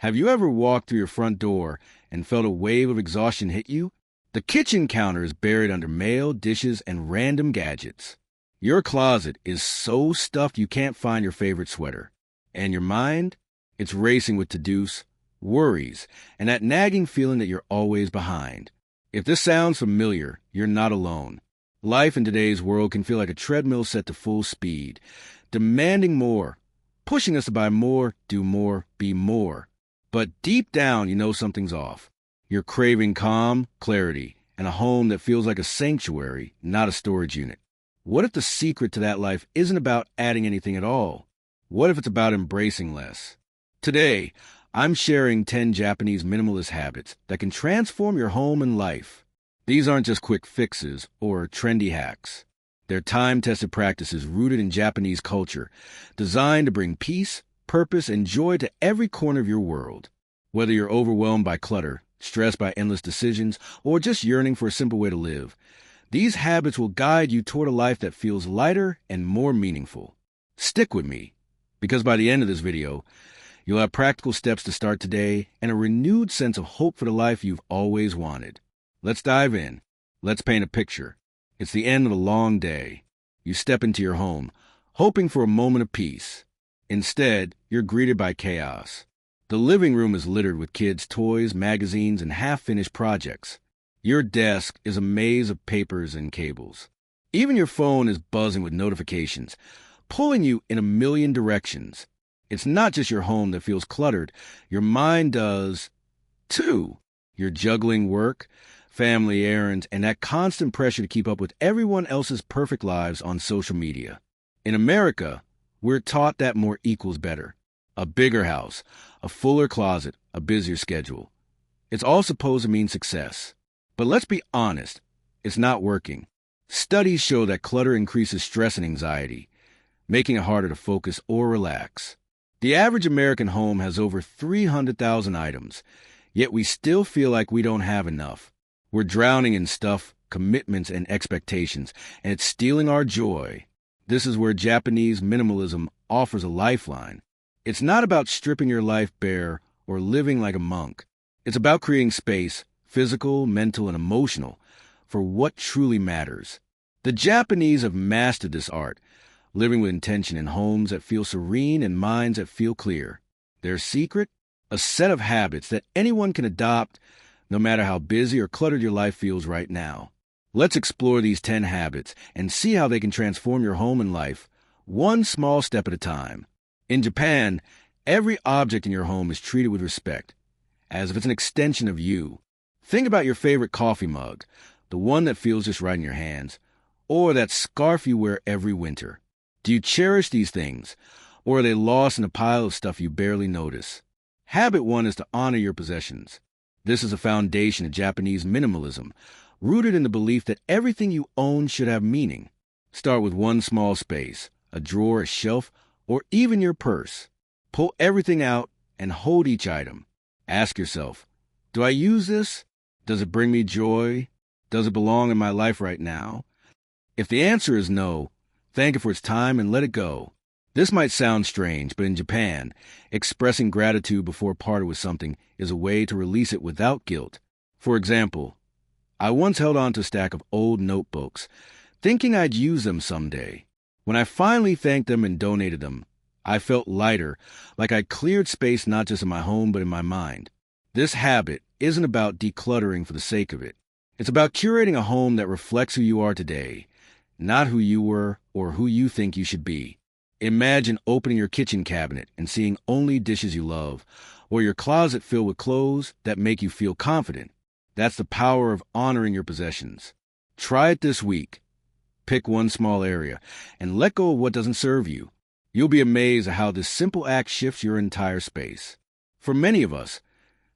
Have you ever walked through your front door and felt a wave of exhaustion hit you? The kitchen counter is buried under mail, dishes, and random gadgets. Your closet is so stuffed you can't find your favorite sweater. And your mind? It's racing with to-dos, worries, and that nagging feeling that you're always behind. If this sounds familiar, you're not alone. Life in today's world can feel like a treadmill set to full speed, demanding more, pushing us to buy more, do more, be more. But deep down, you know something's off. You're craving calm, clarity, and a home that feels like a sanctuary, not a storage unit. What if the secret to that life isn't about adding anything at all? What if it's about embracing less? Today, I'm sharing 10 Japanese minimalist habits that can transform your home and life. These aren't just quick fixes or trendy hacks. They're time-tested practices rooted in Japanese culture, designed to bring peace, purpose, and joy to every corner of your world. Whether you're overwhelmed by clutter, stressed by endless decisions, or just yearning for a simple way to live, these habits will guide you toward a life that feels lighter and more meaningful. Stick with me, because by the end of this video, you'll have practical steps to start today and a renewed sense of hope for the life you've always wanted. Let's dive in. Let's paint a picture. It's the end of a long day. You step into your home, hoping for a moment of peace. Instead, you're greeted by chaos. The living room is littered with kids' toys, magazines, and half-finished projects. Your desk is a maze of papers and cables. Even your phone is buzzing with notifications, pulling you in a million directions. It's not just your home that feels cluttered. Your mind does, too. You're juggling work, family errands, and that constant pressure to keep up with everyone else's perfect lives on social media. In America, we're taught that more equals better. A bigger house, a fuller closet, a busier schedule. It's all supposed to mean success. But let's be honest, it's not working. Studies show that clutter increases stress and anxiety, making it harder to focus or relax. The average American home has over 300,000 items, yet we still feel like we don't have enough. We're drowning in stuff, commitments, and expectations, and it's stealing our joy. This is where Japanese minimalism offers a lifeline. It's not about stripping your life bare or living like a monk. It's about creating space, physical, mental, and emotional, for what truly matters. The Japanese have mastered this art, living with intention in homes that feel serene and minds that feel clear. Their secret? A set of habits that anyone can adopt, no matter how busy or cluttered your life feels right now. Let's explore these 10 habits and see how they can transform your home and life, one small step at a time. In Japan, every object in your home is treated with respect, as if it's an extension of you. Think about your favorite coffee mug, the one that feels just right in your hands, or that scarf you wear every winter. Do you cherish these things, or are they lost in a pile of stuff you barely notice? Habit 1 is to honor your possessions. This is a foundation of Japanese minimalism, rooted in the belief that everything you own should have meaning. Start with one small space, a drawer, a shelf, or even your purse. Pull everything out and hold each item. Ask yourself, do I use this? Does it bring me joy? Does it belong in my life right now? If the answer is no, thank it for its time and let it go. This might sound strange, but in Japan, expressing gratitude before parting with something is a way to release it without guilt. For example, I once held on to a stack of old notebooks, thinking I'd use them someday. When I finally thanked them and donated them, I felt lighter, like I'd cleared space not just in my home but in my mind. This habit isn't about decluttering for the sake of it. It's about curating a home that reflects who you are today, not who you were or who you think you should be. Imagine opening your kitchen cabinet and seeing only dishes you love, or your closet filled with clothes that make you feel confident. That's the power of honoring your possessions. Try it this week. Pick one small area and let go of what doesn't serve you. You'll be amazed at how this simple act shifts your entire space. For many of us,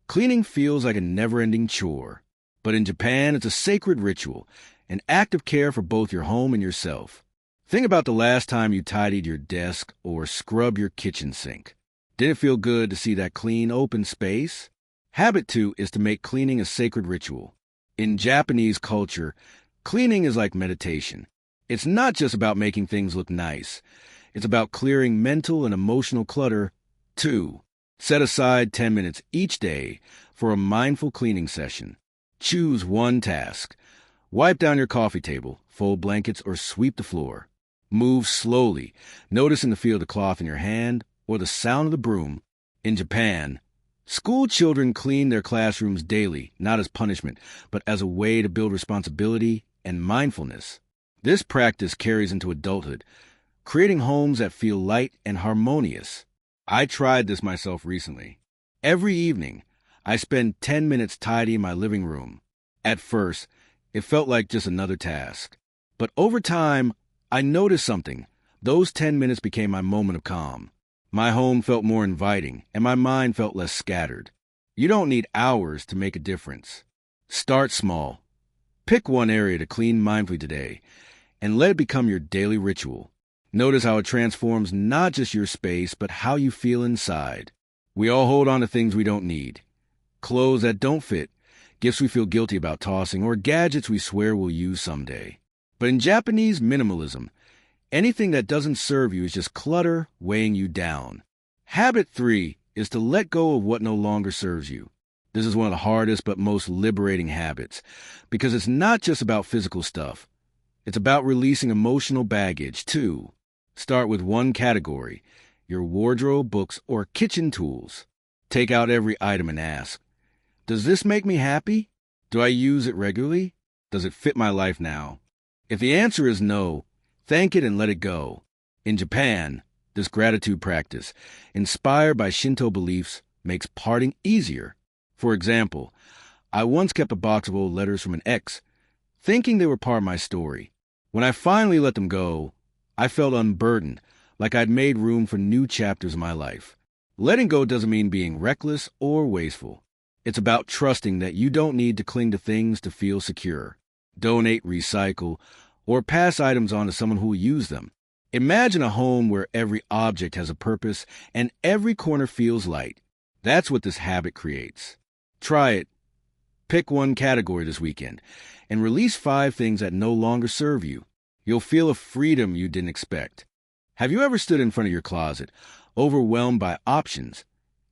cleaning feels like a never-ending chore. But in Japan, it's a sacred ritual, an act of care for both your home and yourself. Think about the last time you tidied your desk or scrubbed your kitchen sink. Did it feel good to see that clean, open space? Habit 2 is to make cleaning a sacred ritual. In Japanese culture, cleaning is like meditation. It's not just about making things look nice. It's about clearing mental and emotional clutter, too. Set aside 10 minutes each day for a mindful cleaning session. Choose one task. Wipe down your coffee table, fold blankets, or sweep the floor. Move slowly, noticing the feel of the cloth in your hand or the sound of the broom. In Japan, school children clean their classrooms daily, not as punishment, but as a way to build responsibility and mindfulness. This practice carries into adulthood, creating homes that feel light and harmonious. I tried this myself recently. Every evening, I spend 10 minutes tidying my living room. At first, it felt like just another task. But over time, I noticed something. Those 10 minutes became my moment of calm. My home felt more inviting, and my mind felt less scattered. You don't need hours to make a difference. Start small. Pick one area to clean mindfully today, and let it become your daily ritual. Notice how it transforms not just your space, but how you feel inside. We all hold on to things we don't need. Clothes that don't fit, gifts we feel guilty about tossing, or gadgets we swear we'll use someday. But in Japanese minimalism, anything that doesn't serve you is just clutter weighing you down. Habit 3 is to let go of what no longer serves you. This is one of the hardest but most liberating habits, because it's not just about physical stuff. It's about releasing emotional baggage, too. Start with one category, your wardrobe, books, or kitchen tools. Take out every item and ask, does this make me happy? Do I use it regularly? Does it fit my life now? If the answer is no, thank it and let it go. In Japan, this gratitude practice, inspired by Shinto beliefs, makes parting easier. For example, I once kept a box of old letters from an ex, thinking they were part of my story. When I finally let them go, I felt unburdened, like I'd made room for new chapters in my life. Letting go doesn't mean being reckless or wasteful. It's about trusting that you don't need to cling to things to feel secure. Donate, recycle, or pass items on to someone who will use them. Imagine a home where every object has a purpose and every corner feels light. That's what this habit creates. Try it. Pick one category this weekend and release 5 things that no longer serve you. You'll feel a freedom you didn't expect. Have you ever stood in front of your closet, overwhelmed by options,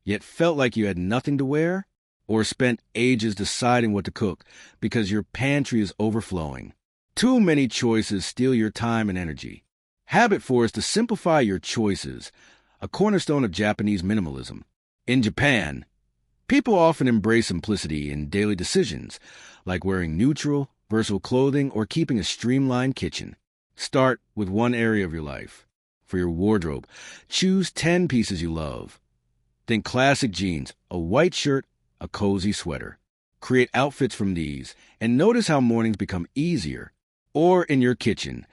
yet felt like you had nothing to wear? Or spent ages deciding what to cook because your pantry is overflowing? Too many choices steal your time and energy. Habit 4 is to simplify your choices, a cornerstone of Japanese minimalism. In Japan, people often embrace simplicity in daily decisions, like wearing neutral, versatile clothing or keeping a streamlined kitchen. Start with one area of your life. For your wardrobe, choose 10 pieces you love. Think classic jeans, a white shirt, a cozy sweater. Create outfits from these, and notice how mornings become easier. Or in your kitchen,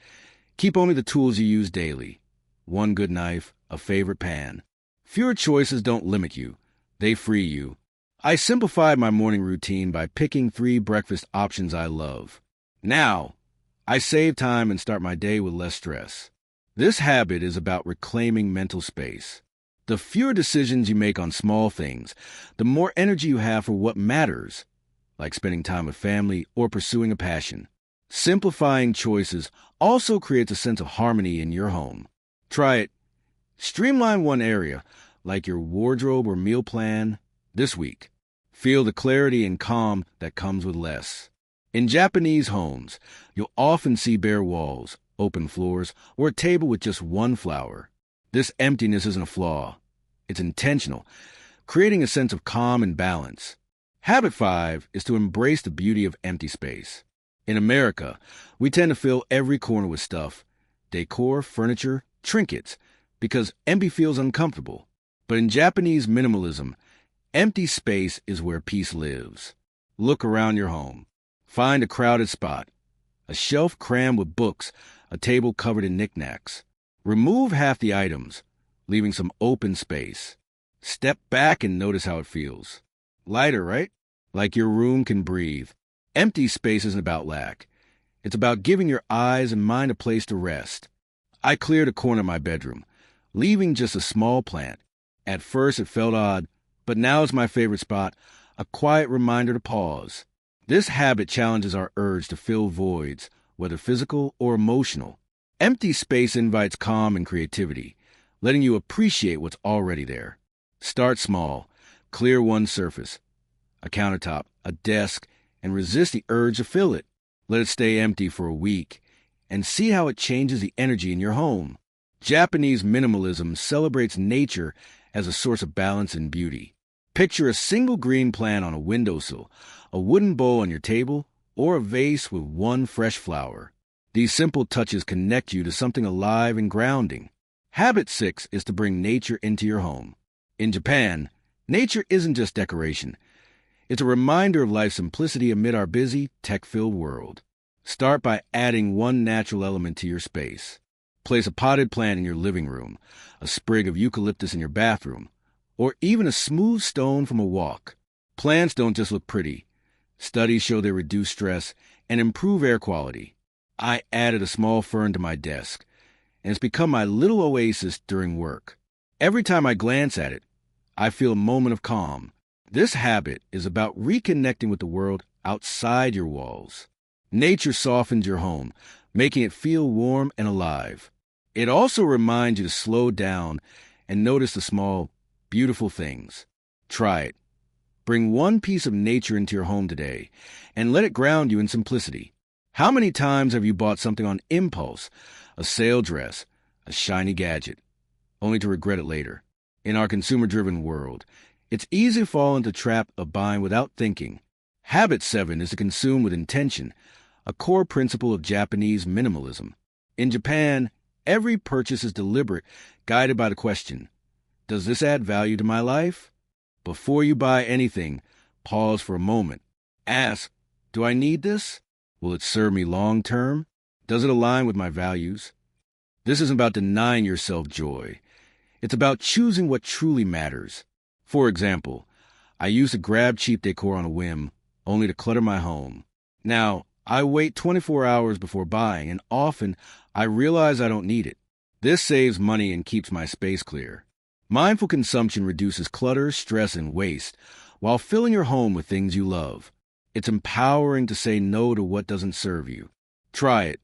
keep only the tools you use daily. One good knife, a favorite pan. Fewer choices don't limit you. They free you. I simplified my morning routine by picking 3 breakfast options I love. Now, I save time and start my day with less stress. This habit is about reclaiming mental space. The fewer decisions you make on small things, the more energy you have for what matters, like spending time with family or pursuing a passion. Simplifying choices also creates a sense of harmony in your home. Try it. Streamline one area, like your wardrobe or meal plan, this week. Feel the clarity and calm that comes with less. In Japanese homes, you'll often see bare walls, open floors, or a table with just one flower. This emptiness isn't a flaw. It's intentional, creating a sense of calm and balance. Habit 5 is to embrace the beauty of empty space. In America, we tend to fill every corner with stuff, decor, furniture, trinkets, because empty feels uncomfortable. But in Japanese minimalism, empty space is where peace lives. Look around your home. Find a crowded spot, a shelf crammed with books, a table covered in knickknacks. Remove half the items, leaving some open space. Step back and notice how it feels. Lighter, right? Like your room can breathe. Empty space isn't about lack. It's about giving your eyes and mind a place to rest. I cleared a corner of my bedroom, leaving just a small plant. At first it felt odd, but now it's my favorite spot, a quiet reminder to pause. This habit challenges our urge to fill voids, whether physical or emotional. Empty space invites calm and creativity, letting you appreciate what's already there. Start small. Clear one surface, a countertop, a desk, and resist the urge to fill it. Let it stay empty for a week and see how it changes the energy in your home. Japanese minimalism celebrates nature as a source of balance and beauty. Picture a single green plant on a windowsill, a wooden bowl on your table, or a vase with one fresh flower. These simple touches connect you to something alive and grounding. Habit 6 is to bring nature into your home. In Japan, nature isn't just decoration. It's a reminder of life's simplicity amid our busy, tech-filled world. Start by adding one natural element to your space. Place a potted plant in your living room, a sprig of eucalyptus in your bathroom, or even a smooth stone from a walk. Plants don't just look pretty. Studies show they reduce stress and improve air quality. I added a small fern to my desk, and it's become my little oasis during work. Every time I glance at it, I feel a moment of calm. This habit is about reconnecting with the world outside your walls. Nature softens your home, making it feel warm and alive. It also reminds you to slow down and notice the small, beautiful things. Try it. Bring one piece of nature into your home today and let it ground you in simplicity. How many times have you bought something on impulse, a sale dress, a shiny gadget, only to regret it later? In our consumer-driven world, it's easy to fall into the trap of buying without thinking. Habit 7 is to consume with intention, a core principle of Japanese minimalism. In Japan, every purchase is deliberate, guided by the question, does this add value to my life? Before you buy anything, pause for a moment. Ask, do I need this? Will it serve me long term? Does it align with my values? This isn't about denying yourself joy. It's about choosing what truly matters. For example, I used to grab cheap decor on a whim, only to clutter my home. Now, I wait 24 hours before buying, and often I realize I don't need it. This saves money and keeps my space clear. Mindful consumption reduces clutter, stress, and waste, while filling your home with things you love. It's empowering to say no to what doesn't serve you. Try it.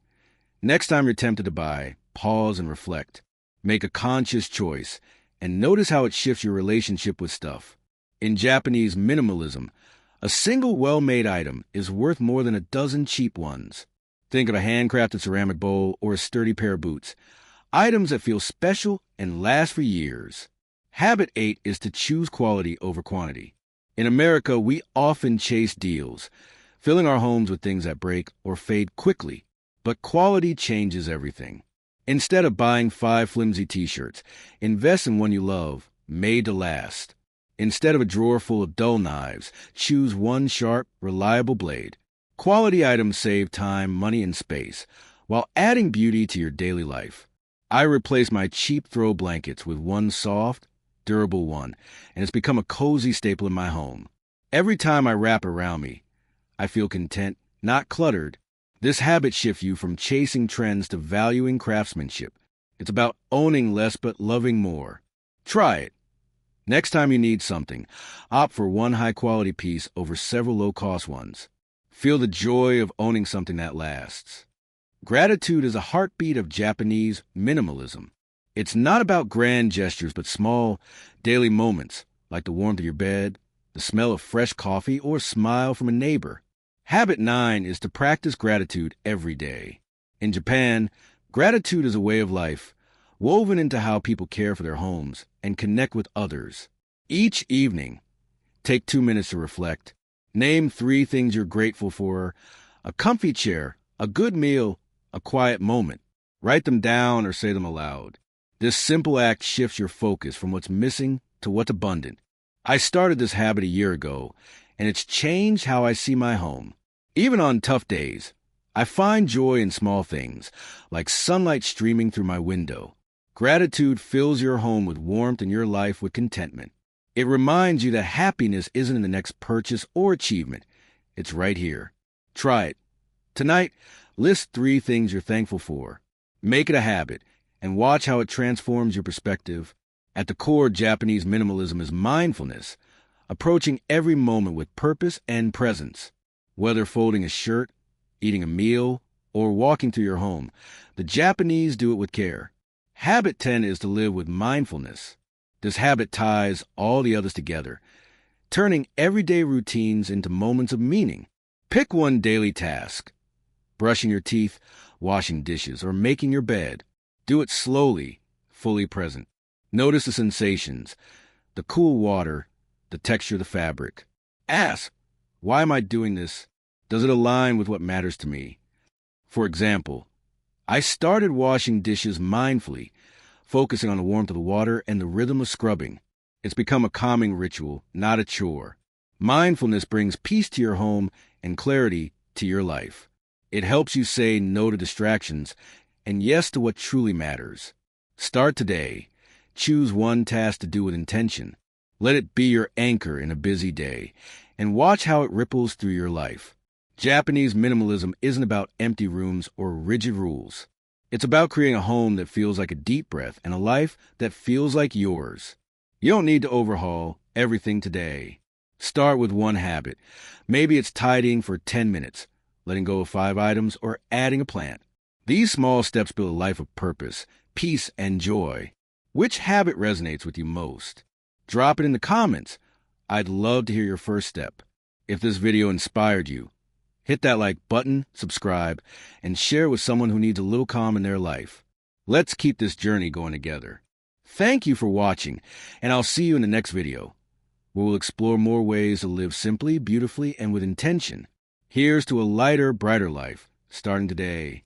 Next time you're tempted to buy, pause and reflect. Make a conscious choice, and notice how it shifts your relationship with stuff. In Japanese minimalism, a single well-made item is worth more than a dozen cheap ones. Think of a handcrafted ceramic bowl or a sturdy pair of boots. Items that feel special and last for years. Habit 8 is to choose quality over quantity. In America, we often chase deals, filling our homes with things that break or fade quickly. But quality changes everything. Instead of buying 5 flimsy t-shirts, invest in one you love, made to last. Instead of a drawer full of dull knives, choose one sharp, reliable blade. Quality items save time, money, and space, while adding beauty to your daily life. I replace my cheap throw blankets with one soft, durable one, and it's become a cozy staple in my home. Every time I wrap around me, I feel content, not cluttered. This habit shifts you from chasing trends to valuing craftsmanship. It's about owning less but loving more. Try it. Next time you need something, opt for one high-quality piece over several low-cost ones. Feel the joy of owning something that lasts. Gratitude is a heartbeat of Japanese minimalism. It's not about grand gestures but small, daily moments, like the warmth of your bed, the smell of fresh coffee, or a smile from a neighbor. Habit 9 is to practice gratitude every day. In Japan, gratitude is a way of life, woven into how people care for their homes and connect with others. Each evening, take 2 minutes to reflect. Name 3 things you're grateful for: a comfy chair, a good meal, a quiet moment. Write them down or say them aloud. This simple act shifts your focus from what's missing to what's abundant. I started this habit a year ago, and it's changed how I see my home. Even on tough days, I find joy in small things, like sunlight streaming through my window. Gratitude fills your home with warmth and your life with contentment. It reminds you that happiness isn't in the next purchase or achievement. It's right here. Try it. Tonight, list 3 things you're thankful for. Make it a habit, and watch how it transforms your perspective. At the core, Japanese minimalism is mindfulness, approaching every moment with purpose and presence. Whether folding a shirt, eating a meal, or walking through your home, the Japanese do it with care. Habit 10 is to live with mindfulness. This habit ties all the others together, turning everyday routines into moments of meaning. Pick one daily task: brushing your teeth, washing dishes, or making your bed. Do it slowly, fully present. Notice the sensations, the cool water, the texture of the fabric. Ask, why am I doing this? Does it align with what matters to me? For example, I started washing dishes mindfully, focusing on the warmth of the water and the rhythm of scrubbing. It's become a calming ritual, not a chore. Mindfulness brings peace to your home and clarity to your life. It helps you say no to distractions and yes to what truly matters. Start today. Choose one task to do with intention. Let it be your anchor in a busy day, and watch how it ripples through your life. Japanese minimalism isn't about empty rooms or rigid rules. It's about creating a home that feels like a deep breath and a life that feels like yours. You don't need to overhaul everything today. Start with one habit. Maybe it's tidying for 10 minutes, letting go of 5 items, or adding a plant. These small steps build a life of purpose, peace, and joy. Which habit resonates with you most? Drop it in the comments. I'd love to hear your first step. If this video inspired you, hit that like button, subscribe, and share with someone who needs a little calm in their life. Let's keep this journey going together. Thank you for watching, and I'll see you in the next video, where we'll explore more ways to live simply, beautifully, and with intention. Here's to a lighter, brighter life, starting today.